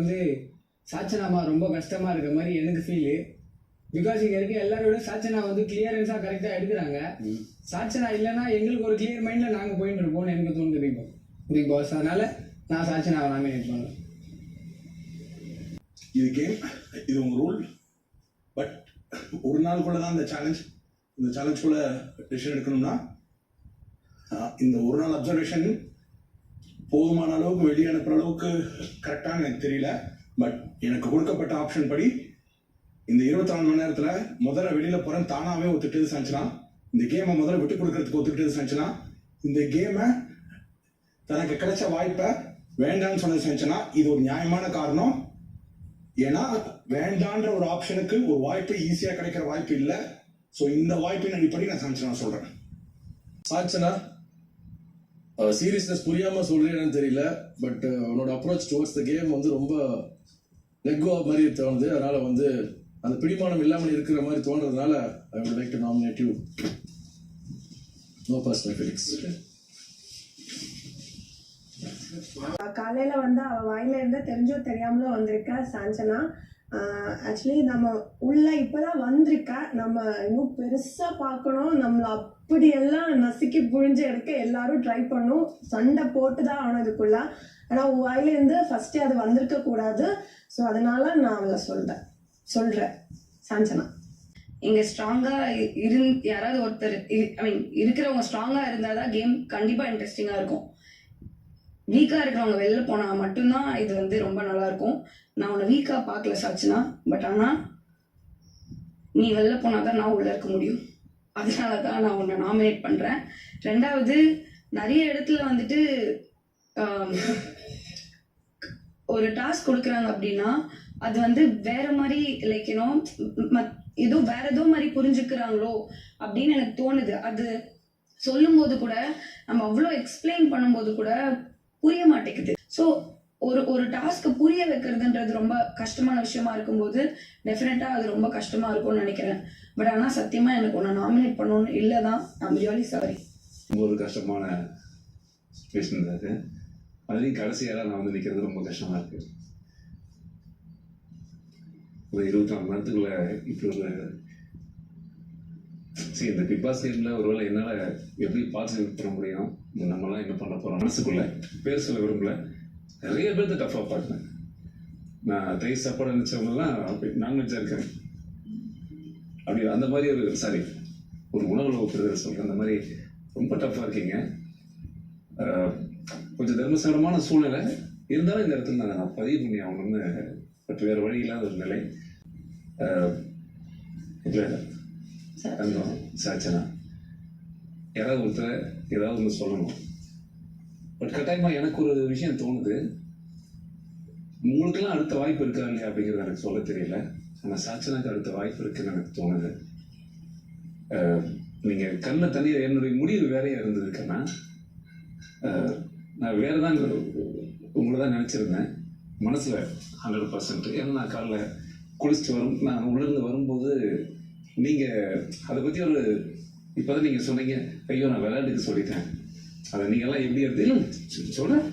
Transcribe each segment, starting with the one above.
வந்து சாச்சனாமா ரொம்ப கஷ்டமாக இருக்க மாதிரி எனக்கு ஃபீலு. பிகாஸ் இங்கே இருக்க எல்லாரோட சாச்சனா வந்து கிளியரன்ஸாக கரெக்டாக எடுக்கிறாங்க. சாச்சனா இல்லைன்னா எங்களுக்கு ஒரு கிளியர் மைண்டில் நாங்கள் போயிட்டு இருப்போம்னு எனக்கு தோணுது பிக் பாஸ். அதனால் நான் சாச்சனாவை நாமினேட் பண்ணுவேன். இது கேம், இது உங்கள் ரூல். பட் ஒரு நாளுக்குள்ளே தான் இந்த சேலஞ்சுக்குள்ளே டெசிஷன் எடுக்கணும்னா இந்த ஒரு நாள் அப்சர்வேஷன் போதுமான அளவுக்கு வெளியே அனுப்புகிற அளவுக்கு கரெக்டான எனக்கு தெரியல. பட் எனக்கு கொடுக்கப்பட்ட ஆப்ஷன் படி இந்த 24 மணி நேரத்தில் முதல்ல வெளியில் போகிறேன் தானாகவே ஒத்துக்கிட்டது சாச்சுனா, இந்த கேமை முதல்ல விட்டு கொடுக்கறதுக்கு ஒத்துக்கிட்டது சாச்சுனா, இந்த கேமை தனக்கு கிடைச்ச வாய்ப்பை வேண்டான்னு சொன்னது சாச்சுனா, இது ஒரு நியாயமான காரணம். ஏன்னா வேண்டான்ற ஒரு ஆப்ஷனுக்கு ஒரு வாய்ப்பு ஈஸியாக கிடைக்கிற வாய்ப்பு இல்லை. ஸோ இந்த வாய்ப்பின் அடிப்படை நான் சாச்சனா சொல்கிறேன். சாச்சனா சீரியஸ்னஸ் புரியாமல் சொல்கிறேன்னு தெரியல. பட் உன்னோட அப்ரோச் டுவர்ட்ஸ் த கேம் வந்து ரொம்ப லெக்கோ மாதிரி தோணுது. அதனால் வந்து அந்த பிடிமானம் இல்லாமல் இருக்கிற மாதிரி தோன்றதுனால I would like to nominate you. No personal feelings. காலையில வந்து அவ வாயில இருந்து தெரிஞ்சோ தெரியாமலோ வந்திருக்கா சாஞ்சனா. ஆக்சுவலி நம்ம உள்ள இப்பதான் வந்திருக்கா, நம்ம இன்னும் பெருசா பார்க்கணும். நம்மள அப்படியெல்லாம் நசுக்கி புழிஞ்சு எடுக்க எல்லாரும் ட்ரை பண்ணும். சண்டை போட்டுதான் ஆனதுக்குள்ள. ஆனா உன் வாயில இருந்து ஃபர்ஸ்ட் அது வந்திருக்க கூடாது. ஸோ அதனால நான் அவளை சொல்றேன் சாஞ்சனா. இங்க ஸ்ட்ராங்கா யாராவது ஒருத்தர் இருக்கிறவங்க ஸ்ட்ராங்கா இருந்தாதான் கேம் கண்டிப்பா இன்ட்ரெஸ்டிங்கா இருக்கும். வீக்கா இருக்கிறவங்க வெளில போனா மட்டும்தான் இது வந்து ரொம்ப நல்லா இருக்கும். நான் உன்னை வீக்கா பார்க்கல சாச்சுனா, பட் ஆனா நீ வெளில போனாதான் நான் உள்ள இருக்க முடியும். அதனாலதான் நான் உன்னை நாமினேட் பண்றேன். ரெண்டாவது, நிறைய இடத்துல வந்துட்டு ஒரு டாஸ்க் கொடுக்குறாங்க அப்படின்னா அது வந்து வேற மாதிரி லைக் ஏதோ வேற ஏதோ மாதிரி புரிஞ்சுக்கிறாங்களோ அப்படின்னு எனக்கு தோணுது. அது சொல்லும் போது கூட நம்ம அவ்வளோ எக்ஸ்பிளைன் பண்ணும்போது கூட புரிய மாட்டேங்குது. ஸோ ஒரு டாஸ்க்கு புரிய வைக்கிறதுன்றது ரொம்ப கஷ்டமான விஷயமா இருக்கும்போது டெஃபினட்டா அது ரொம்ப கஷ்டமா இருக்கும்னு நினைக்கிறேன். பட் ஆனால் சத்தியமா எனக்கு ஒன்று நாமினேட் பண்ணணும்னு இல்லைதான். I'm really sorry. ஒரு கஷ்டமான சுச்சுவேஷன் அது. அதுலேயும் கடைசியால் நான் வந்து நிற்கிறது ரொம்ப கஷ்டமா இருக்கு. ஒரு 24 மணி நேரத்துக்குள்ள இப்படி ஒரு இந்த பிக் பாஸ் கேமில் ஒருவேளை என்னால் எப்படி பார்ட்டிசிபேட் பண்ண முடியும், நம்மளாம் என்ன பண்ண போகிறோம் மனசுக்குள்ள பேர் சொல்ல விரும்பல. நிறைய பேர்த்து டஃப்பாக பார்த்தேன். நான் தயிர் சாப்பாடு நினச்சவங்கலாம் அப்படி நான்வெஜ்ஜாக இருக்கேன் அப்படி அந்த மாதிரி ஒரு உணவுல ஒப்புறதை சொல்கிறேன். அந்த மாதிரி ரொம்ப டஃப்பாக இருக்கீங்க. கொஞ்சம் தர்மசங்கரமான சூழ்நிலை இருந்தாலும் இந்த இடத்துல நான் பதிவு பண்ணி ஆகணும்னு. பட் வேறு வழி இல்லாத ஒரு நிலை. இல்லை சாச்சனா, யாராவது ஒருத்தர் ஏதாவது ஒன்று சொல்லணும். பட் கட்டாயமாக எனக்கு ஒரு விஷயம் தோணுது, உங்களுக்கெல்லாம் அடுத்த வாய்ப்பு இருக்கா இல்லையா அப்படிங்கிறது எனக்கு சொல்ல தெரியல. ஆனால் சாச்சனாக்கு அடுத்த வாய்ப்பு இருக்குன்னு எனக்கு தோணுது. நீங்கள் கண்ணில் தண்ணீர் என்னுடைய முடிவு வேறையாக இருந்ததுக்குன்னா நான் வேறு தான் உங்களை தான் நினச்சிருந்தேன் மனசில் 100%. ஏன்னா நான் காலைல குளிச்சுட்டு நான் உள்ளிருந்து வரும்போது நீங்கள் அதை பற்றி இப்போ தான் நீங்கள் சொன்னீங்க, ஐயோ நான் விளையாட்டுக்கு சொல்லிட்டேன், அதை நீங்கள்லாம் எப்படி எடுத்து சொல்கிறேன்.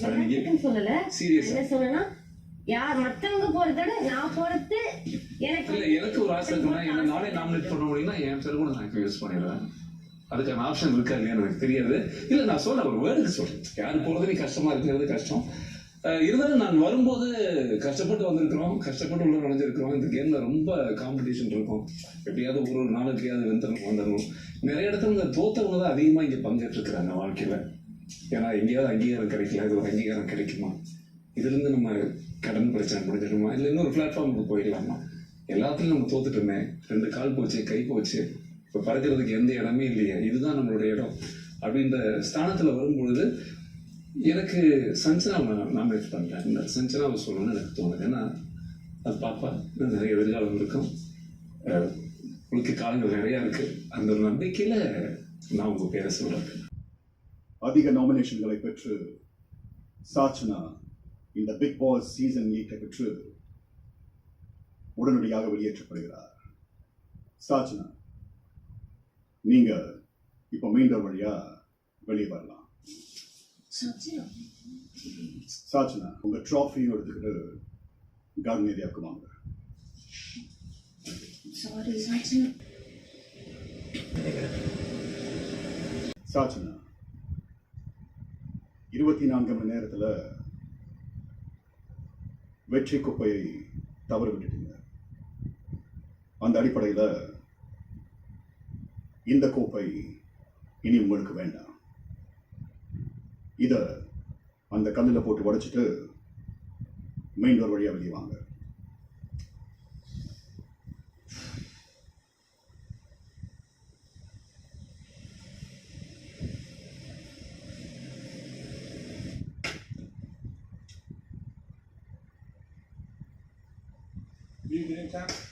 அதை நீங்கள் சொல்லலை, சீரியஸாக சொல்லலாம். யார் மற்றவங்க போகிறத நான் போகிறது எனக்கு இல்லை. எனக்கு ஒரு ஆசை இருக்குன்னா என்ன நானே நாமினேட் பண்ண முடியும்னா என் பேர் கூட நான் யூஸ் பண்ணிடுவேன். அதுக்கான ஆப்ஷன் இருக்கா இல்லையான்னு எனக்கு தெரியாது. இல்லை நான் சொல்ல ஒரு வேர்டுக்கு சொல்கிறேன். யார் போகிறது கஷ்டமாக இருக்கிறது கஷ்டம். இருந்தாலும் நான் வரும்போது கஷ்டப்பட்டு வந்திருக்கிறோம், கஷ்டப்பட்டு உள்ள நுழைஞ்சிருக்கிறோம். இந்த கேமில் ரொம்ப காம்படிஷன் இருக்கும். எப்படியாவது ஒரு நாளுக்கையாவது வந்துடணும். நிறைய இடத்துல இந்த தோத்தவங்க தான் அதிகமாக இங்கே பங்கேற்றுருக்குறாங்க வாழ்க்கையில். ஏன்னா எங்கேயாவது அங்கீகாரம் கிடைக்கல, இது ஒரு அங்கீகாரம் கிடைக்குமா, இதுலேருந்து நம்ம கடன் பிரச்சனை முடிஞ்சிடுமா, இல்லை இன்னொரு பிளாட்ஃபார்முக்கு போயிடலாமா. எல்லாத்துலையும் நம்ம தோத்துட்டோமே, 2 கால் போச்சு, கை போச்சு, இப்போ பறக்கிறதுக்கு எந்த இடமே இல்லையே, இதுதான் நம்மளுடைய இடம் அப்படின்ற ஸ்தானத்தில் வரும்பொழுது எனக்கு சஞ்சனாவை நாமினேட் பண்ணுறேன். இந்த சஞ்சனாவை சொல்லணும்னு எனக்கு தோணுது. ஏன்னா அது பாப்பா நிறைய எதிர்காலம் இருக்கும், உங்களுக்கு காலங்கள் நிறையா இருக்குது. அந்த ஒரு நம்பிக்கையில் நான் உங்கள் பேரை சொல்கிறேன். அதிக நாமினேஷன்களை பெற்று சாச்சனா இந்த பிக் பாஸ் சீசன் 8 பெற்று உடனடியாக வெளியேற்றப்படுகிறார். சாச்சனா, நீங்க இப்போ மீண்டும் வழியா வெளியே வரலாம். சாச்சனா உங்க ட்ராஃபியும் எடுத்துக்கிட்டு கார்டன் ஏரியாவுக்கு வாங்க. சாரி சாச்சனா. சாச்சனா 24 மணி நேரத்துல வெற்றி குப்பையை தவற விட்டுட்டீங்க. அந்த அடிப்படையில் இந்த கோப்பை இனி உங்களுக்கு வேண்டாம். இத அந்த கல்லில் போட்டு உடைச்சிட்டு மெயின் டோர் வழியா வெளியே வாங்க. Good evening, Sam.